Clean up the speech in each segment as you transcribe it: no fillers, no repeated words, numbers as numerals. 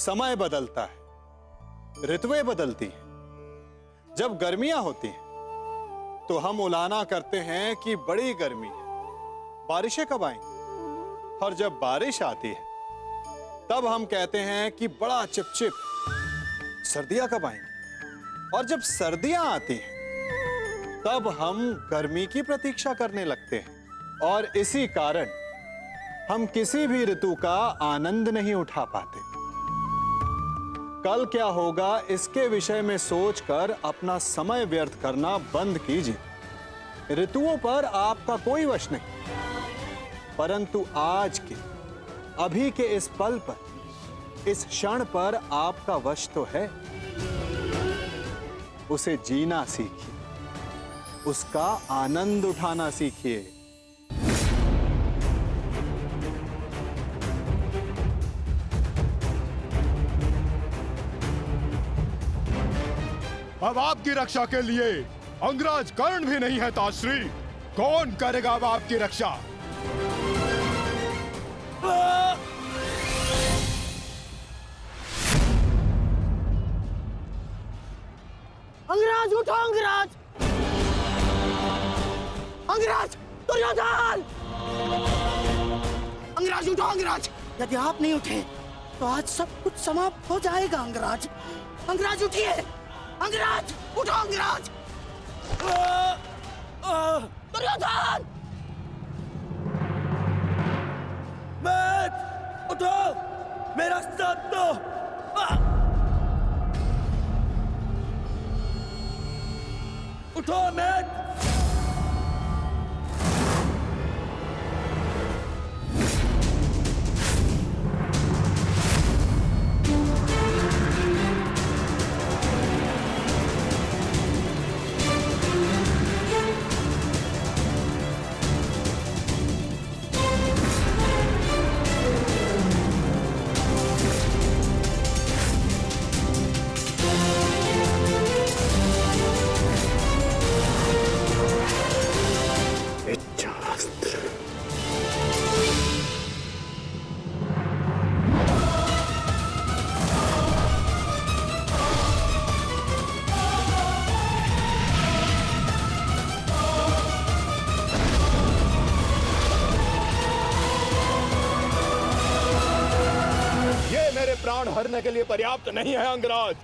समय बदलता है, ऋतुएं बदलती हैं। जब गर्मियां होती हैं तो हम उलाहना करते हैं कि बड़ी गर्मी है, बारिशें कब आएंगी। और जब बारिश आती है तब हम कहते हैं कि बड़ा चिपचिप, सर्दियां कब आएंगी। और जब सर्दियां आती हैं तब हम गर्मी की प्रतीक्षा करने लगते हैं। और इसी कारण हम किसी भी ऋतु का आनंद नहीं उठा पाते। कल क्या होगा इसके विषय में सोचकर अपना समय व्यर्थ करना बंद कीजिए। ऋतुओं पर आपका कोई वश नहीं, परंतु आज के, अभी के इस पल पर, इस क्षण पर आपका वश तो है। उसे जीना सीखिए, उसका आनंद उठाना सीखिए। अब आपकी रक्षा के लिए अंगराज कर्ण भी नहीं है ताश्री। कौन करेगा अब आपकी रक्षा? अंगराज उठो, अंगराज! अंगराज, दुर्योधन! अंगराज उठो, अंगराज! यदि आप नहीं उठे तो आज सब कुछ समाप्त हो जाएगा। अंगराज, अंगराज उठिए! अंगराज उठो, अंगराज! दुर्योधन! मैथ उठो, मेरा साथ दो। उठो मैथ! प्राण हरने के लिए पर्याप्त नहीं है अंगराज।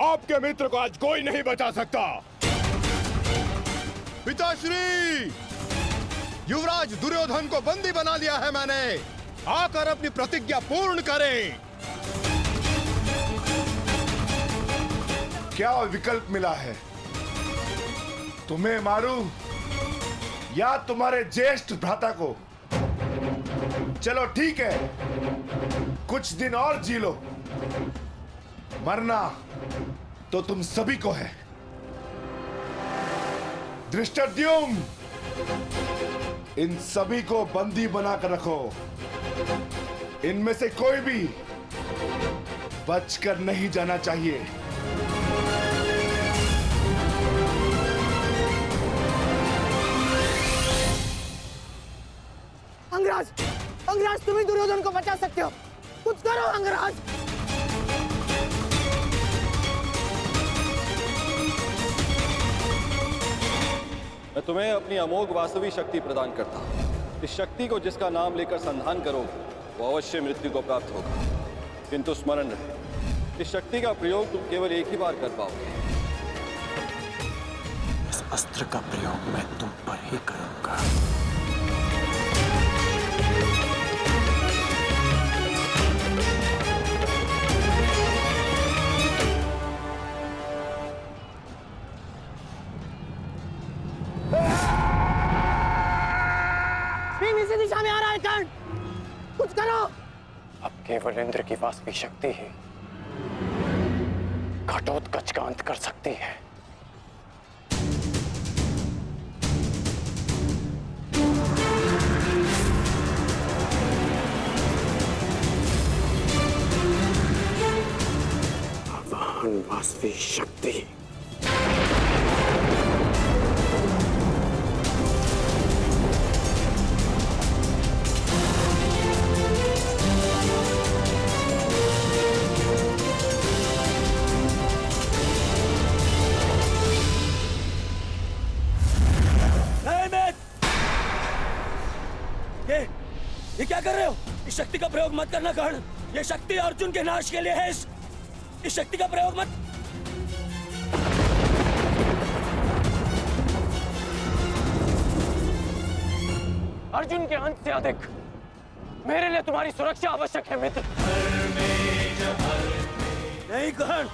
आपके मित्र को आज कोई नहीं बचा सकता। पिताश्री, युवराज दुर्योधन को बंदी बना लिया है मैंने। आकर अपनी प्रतिज्ञा पूर्ण करें। क्या विकल्प मिला है? तुम्हें मारूं या तुम्हारे ज्येष्ठ भ्राता को? चलो ठीक है, कुछ दिन और जी लो। मरना तो तुम सभी को है। धृष्टद्युम्न, इन सभी को बंदी बनाकर रखो। इनमें से कोई भी बचकर नहीं जाना चाहिए। अंगराज, अंगराज तुम ही दुर्योधन को बचा सकते हो। कुछ करो अंगराज। मैं तुम्हें अपनी अमोघ वास्तविक शक्ति प्रदान करता हूँ। इस शक्ति को जिसका नाम लेकर संधान करोगे वो अवश्य मृत्यु को प्राप्त होगा। किंतु स्मरण रहे, इस शक्ति का प्रयोग तुम केवल एक ही बार कर पाओगे। इस अस्त्र का प्रयोग मैं तुम पर ही करूंगा। इसी दिशा में आ रहा है कर्ण, कुछ करो। अब केवल इंद्र की वास्तविक शक्ति ही घटोत्कच का अंत कर सकती है। आवाहन वास्तविक शक्ति। कर रहे हो? इस शक्ति का प्रयोग मत करना कर्ण। ये शक्ति अर्जुन के नाश के लिए है। इस शक्ति का प्रयोग मत। अर्जुन के अंत से अधिक मेरे लिए तुम्हारी सुरक्षा आवश्यक है मित्र। नहीं कर्ण,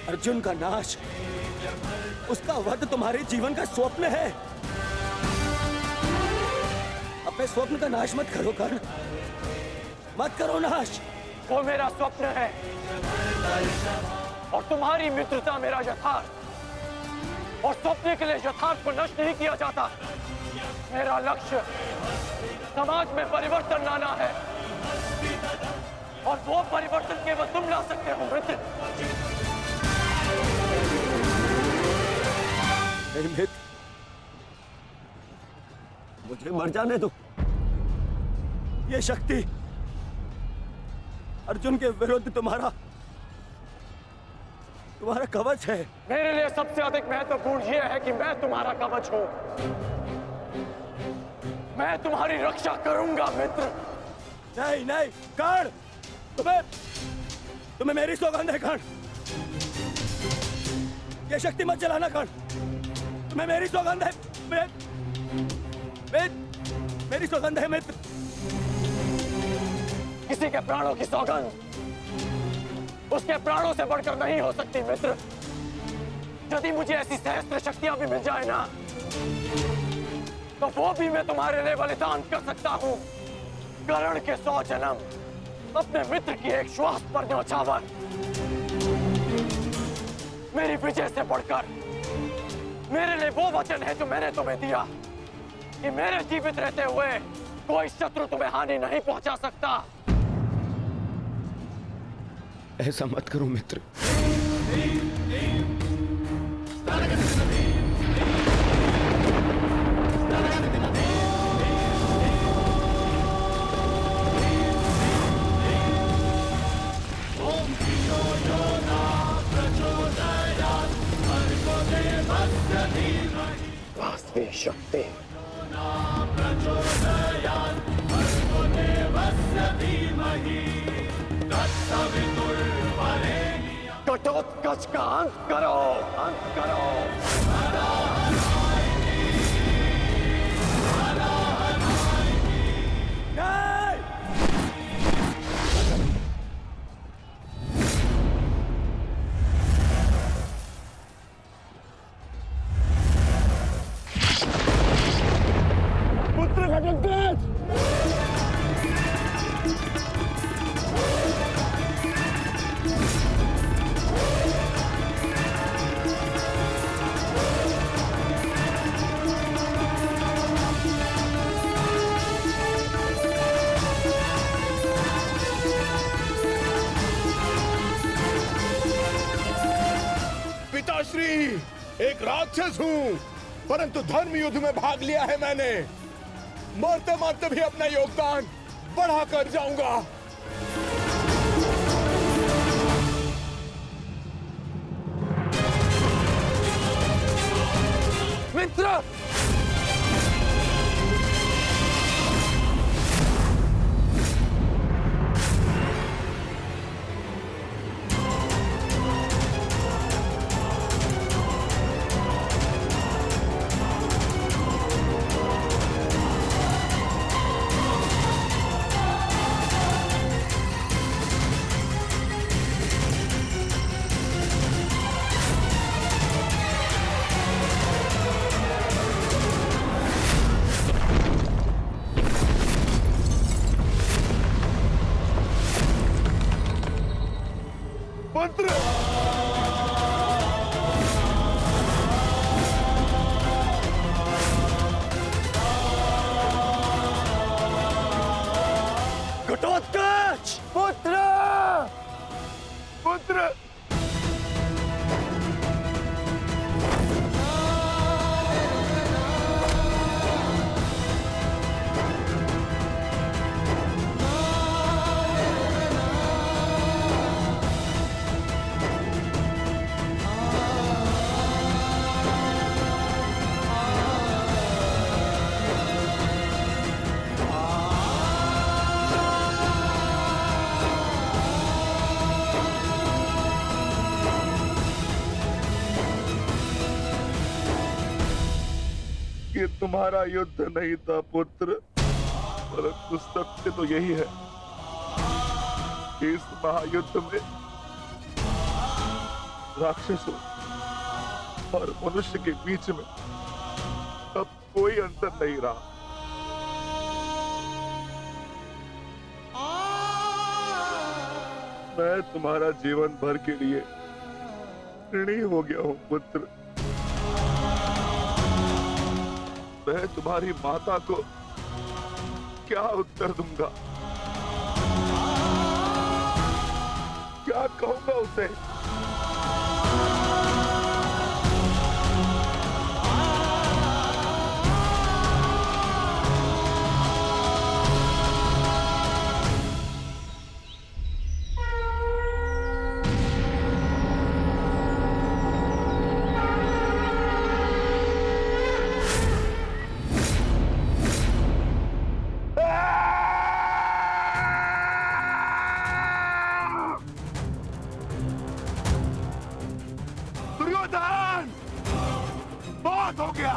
अर्जुन का नाश, उसका वध तुम्हारे जीवन का स्वप्न है। अपने स्वप्न का नाश मत करो कर्ण, मत करो नाश। वो मेरा स्वप्न है और तुम्हारी मित्रता मेरा यथार्थ। और स्वप्न के लिए यथार्थ को नष्ट नहीं किया जाता। मेरा लक्ष्य समाज में परिवर्तन लाना है और वो परिवर्तन केवल तुम ला सकते हो मित्र। मेरे मित्र, मुझे मर जाने दो। ये शक्ति अर्जुन के विरुद्ध तुम्हारा कवच है। मेरे लिए सबसे अधिक महत्वपूर्ण यह है कि मैं तुम्हारा कवच हूं। मैं तुम्हारी रक्षा करूंगा मित्र। नहीं नहीं कर्ण, तुम्हें मेरी सौगंध है कर्ण। ये शक्ति मत जलाना कर्ण, तुम्हें मेरी सौगंध है। मेरी सौगंध है मित्र। किसी के प्राणों की सौगंध उसके प्राणों से बढ़कर नहीं हो सकती मित्र। यदि मुझे ऐसी सहस्त्र शक्तियां भी मिल जाए ना, तो वो भी मैं तुम्हारे लिए बलिदान कर सकता हूं। कर्ण के 100 जन्म, अपने मित्र की एक श्वास पर न्यौछावर। मेरी विजय से बढ़कर मेरे लिए वो वचन है जो मैंने तुम्हें दिया कि मेरे जीवित रहते हुए कोई शत्रु तुम्हें हानि नहीं पहुंचा सकता। ऐसा मत करो मित्र। वास्तविक शक्ति घटोत्कच का अंत करो, अंत करो। पुत्र घटोत्कच, पिताश्री, एक राक्षस हूँ, परंतु धर्म युद्ध में भाग लिया है मैंने। मरते मरते भी अपना योगदान बढ़ाकर जाऊंगा। मित्र, ये तुम्हारा युद्ध नहीं था पुत्र, परंतु सत्य तो यही है कि इस महायुद्ध में राक्षसों और मनुष्य के बीच में अब कोई अंतर नहीं रहा। मैं तुम्हारा जीवन भर के लिए ऋणी हो गया हूं पुत्र। मैं तुम्हारी माता को क्या उत्तर दूंगा, क्या कहूंगा उसे? दुर्योधन, बहुत हो गया।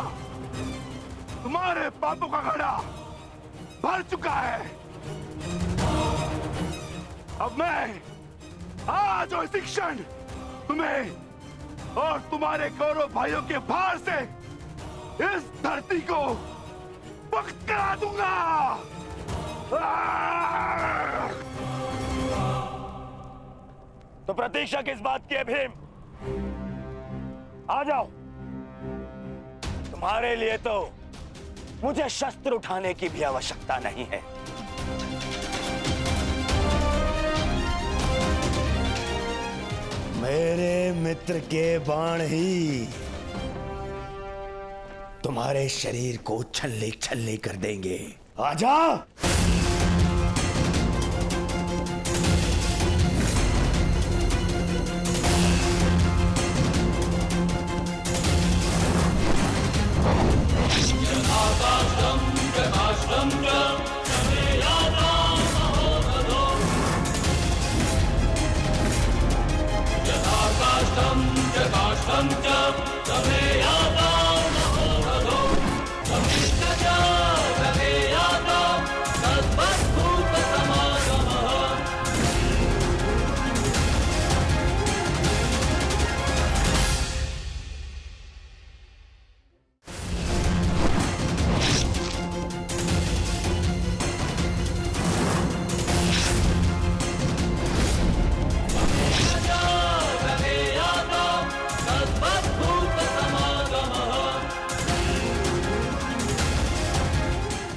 तुम्हारे पापों का घड़ा भर चुका है। अब मैं आज और इसी क्षण तुम्हें और तुम्हारे कौरव भाइयों के भार से इस धरती को मुक्त करा दूंगा। तो प्रतीक्षा किस बात की है भीम? आ जाओ। तुम्हारे लिए तो मुझे शस्त्र उठाने की भी आवश्यकता नहीं है। मेरे मित्र के बाण ही तुम्हारे शरीर को छल्ले छल्ले कर देंगे। आजा।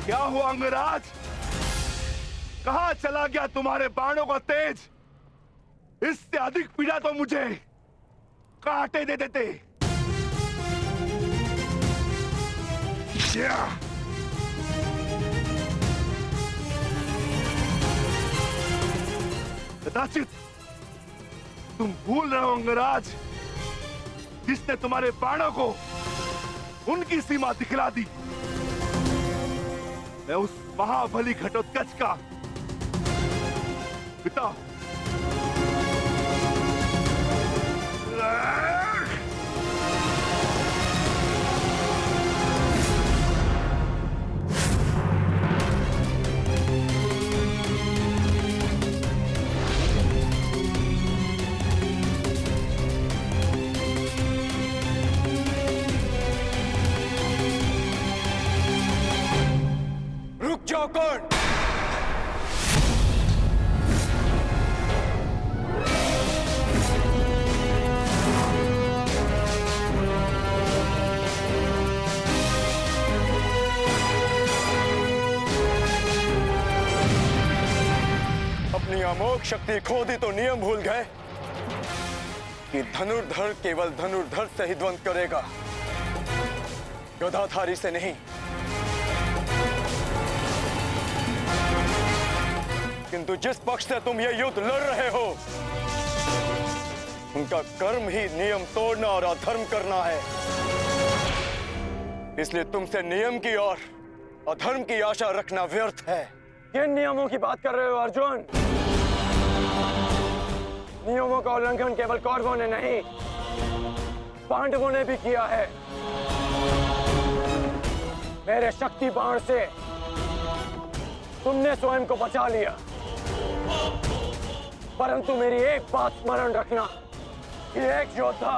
क्या हुआ अंगराज? कहां चला गया तुम्हारे बाणों का तेज? इससे अधिक पीड़ा तो मुझे कांटे दे देते। कदाचित तुम भूल रहे हो अंगराज, जिसने तुम्हारे बाणों को उनकी सीमा दिखला दी। मैं उस महाबली घटोत्कच का पिता। रुक जाओ कौन? अपनी अमोघ शक्ति खो दी तो नियम भूल गए कि धनुर्धर केवल धनुर्धर से ही द्वंद करेगा, गदाधारी से नहीं। किंतु जिस पक्ष से तुम ये युद्ध लड़ रहे हो, उनका कर्म ही नियम तोड़ना और अधर्म करना है। इसलिए तुमसे नियम की और अधर्म की आशा रखना व्यर्थ है। किन नियमों की बात कर रहे हो अर्जुन? नियमों का उल्लंघन केवल कौरवों ने नहीं, पांडवों ने भी किया है। मेरे शक्ति बाण से तुमने स्वयं को बचा लिया, परंतु मेरी एक बात स्मरण रखना कि एक योद्धा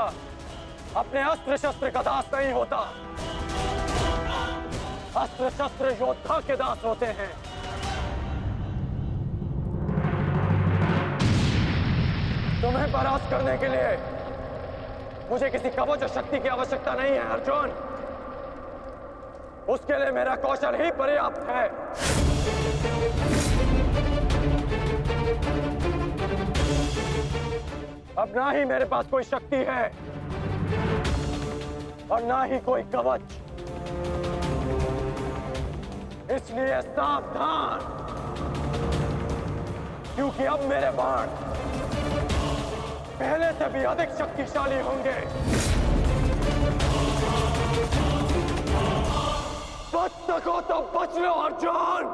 अपने अस्त्र शस्त्र का दास नहीं होता, अस्त्र शस्त्र योद्धा के दास होते हैं। तुम्हें परास्त करने के लिए मुझे किसी कवच और शक्ति की आवश्यकता नहीं है अर्जुन, उसके लिए मेरा कौशल ही पर्याप्त है। अब ना ही मेरे पास कोई शक्ति है और ना ही कोई कवच, इसलिए सावधान, क्योंकि अब मेरे बाण पहले से भी अधिक शक्तिशाली होंगे। बच सको तो बच लो अर्जुन।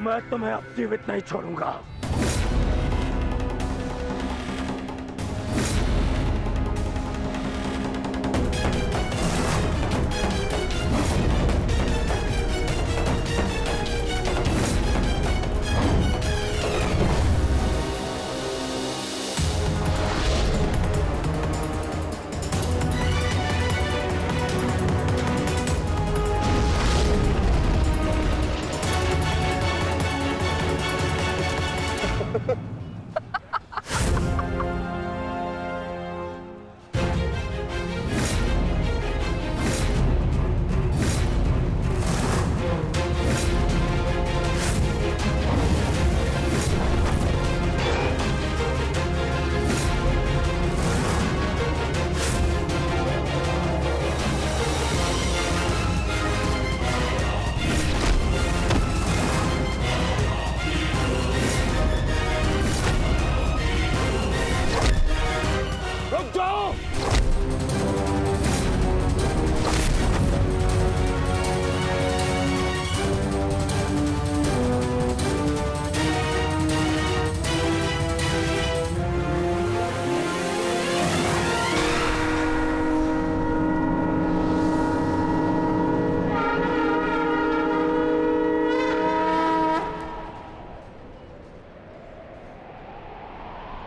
मैं तुम्हें अब जीवित नहीं छोड़ूंगा।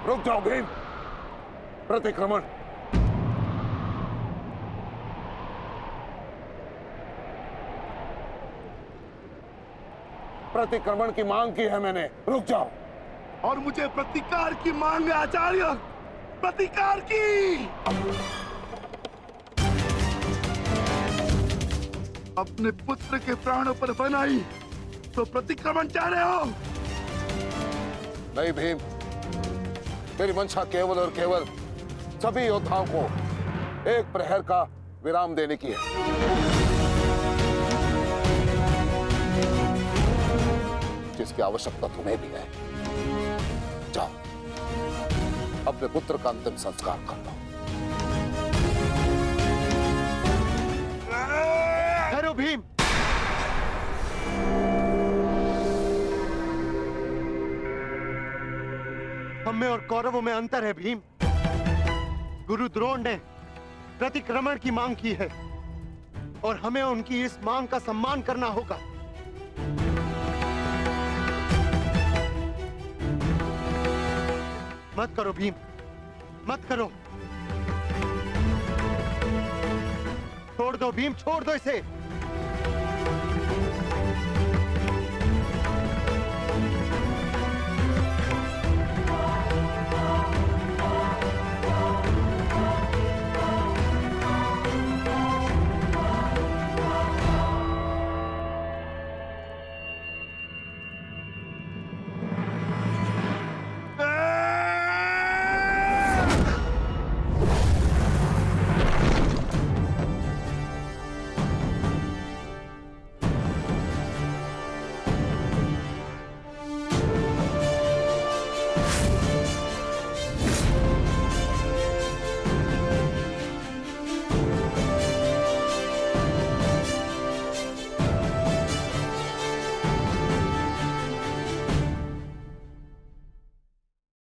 रुक जाओ भीम, प्रतिक्रमण। प्रतिक्रमण की मांग की है मैंने, रुक जाओ। और मुझे प्रतिकार की मांग है आचार्य, प्रतिकार की। अपने पुत्र के प्राणों पर बनाई तो प्रतिक्रमण चाह रहे हो? नहीं भीम, मेरी मंशा केवल और केवल सभी योद्धाओं को एक प्रहर का विराम देने की है। जिसकी आवश्यकता तुम्हें भी है। जाओ, अपने पुत्र का अंतिम संस्कार कर लो। ठहरो भीम, हम में और कौरवों में अंतर है भीम। गुरु द्रोण ने प्रतिक्रमण की मांग की है और हमें उनकी इस मांग का सम्मान करना होगा। मत करो भीम, मत करो। छोड़ दो भीम, छोड़ दो इसे।